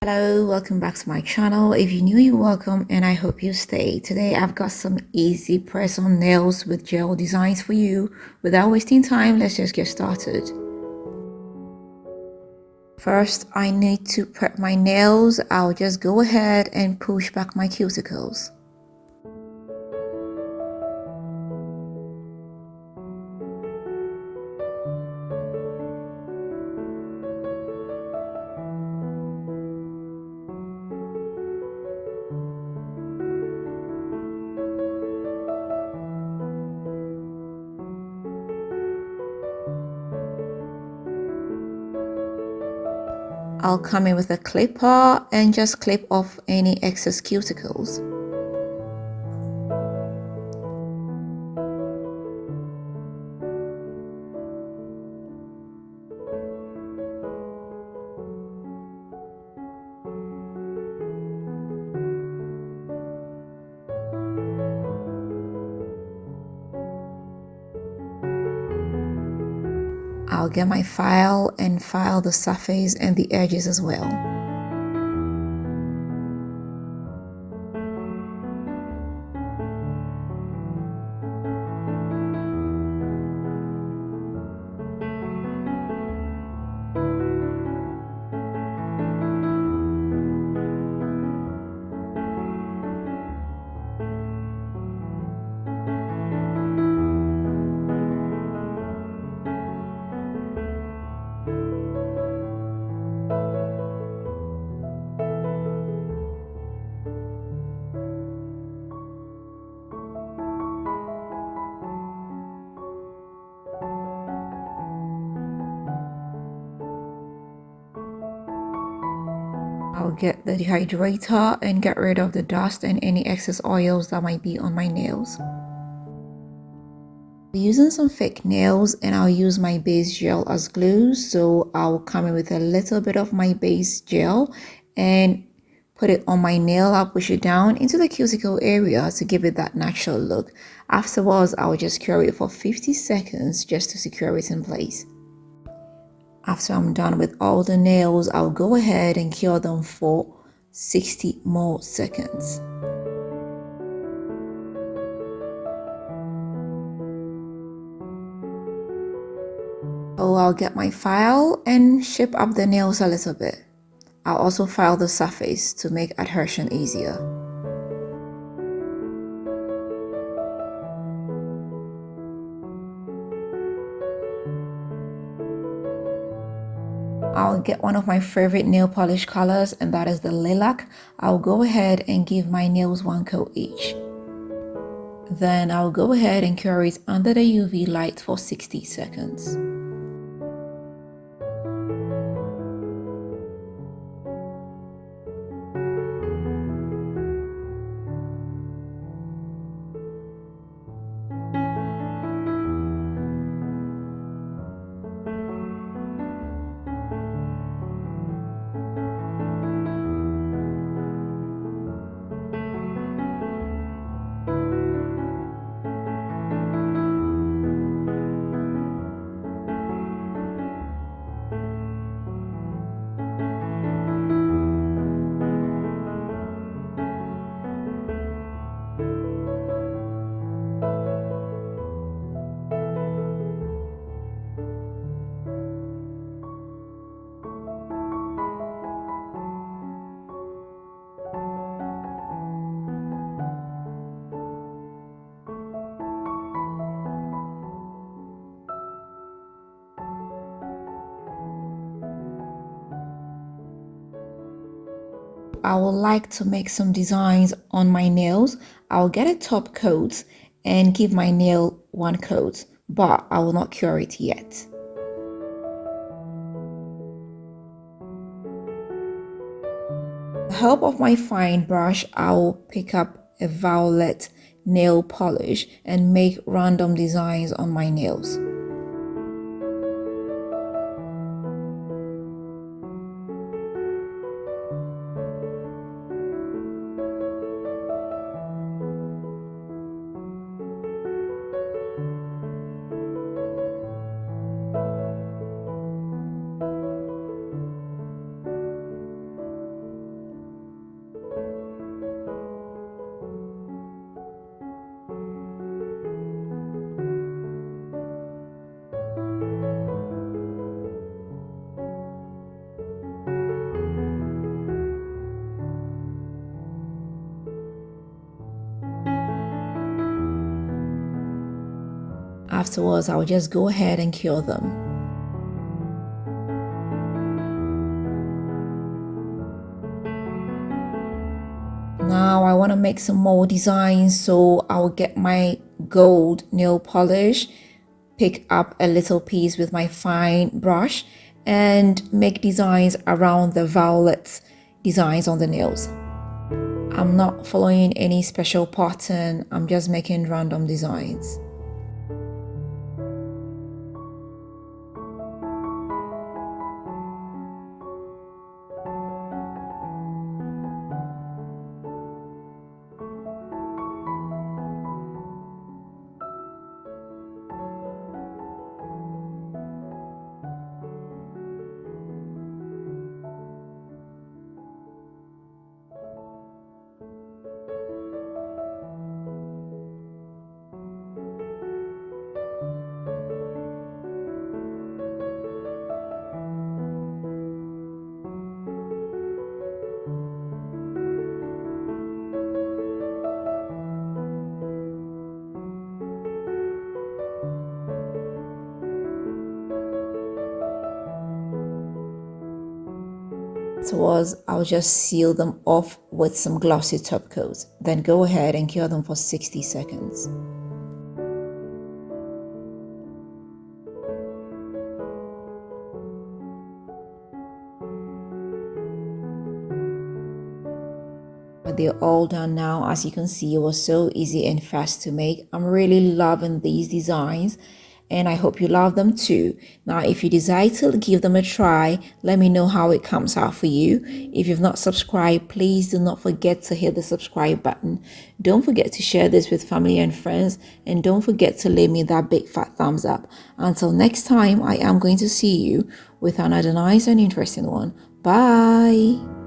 Hello, welcome back to my channel. If you're new, you're welcome and I hope you stay. Today I've got some easy press-on nails with gel designs for you. Without wasting time, let's just get started. First, I need to prep my nails. I'll just go ahead and push back my cuticles. I'll come in with a clipper and just clip off any excess cuticles. I'll get my file and file the surface and the edges as well. I'll get the dehydrator and get rid of the dust and any excess oils that might be on my nails. I'm using some fake nails and I'll use my base gel as glue, so I'll come in with a little bit of my base gel and put it on my nail. I'll push it down into the cuticle area to give it that natural look. Afterwards, I'll just cure it for 50 seconds just to secure it in place. After I'm done with all the nails, I'll go ahead and cure them for 60 more seconds. So I'll get my file and shape up the nails a little bit. I'll also file the surface to make adhesion easier. I'll get one of my favorite nail polish colors, and that is the Lilac. I'll go ahead and give my nails one coat each. Then I'll go ahead and cure it under the UV light for 60 seconds. I would like to make some designs on my nails. I'll get a top coat and give my nail one coat, but I will not cure it yet. With the help of my fine brush, I'll pick up a violet nail polish and make random designs on my nails. afterwards I'll just go ahead and cure them. Now I want to make some more designs, so I'll get my gold nail polish, pick up a little piece with my fine brush, and make designs around the violet designs on the nails. I'm not following any special pattern, I'm just making random designs. Afterwards, I'll just seal them off with some glossy top coat. Then go ahead and cure them for 60 seconds. They're all done now. As you can see, it was so easy and fast to make. I'm really loving these designs, and I hope you love them too. Now, if you decide to give them a try, let me know how it comes out for you. If you've not subscribed, please do not forget to hit the subscribe button. Don't forget to share this with family and friends, and don't forget to leave me that big fat thumbs up. Until next time, I am going to see you with another nice and interesting one. Bye.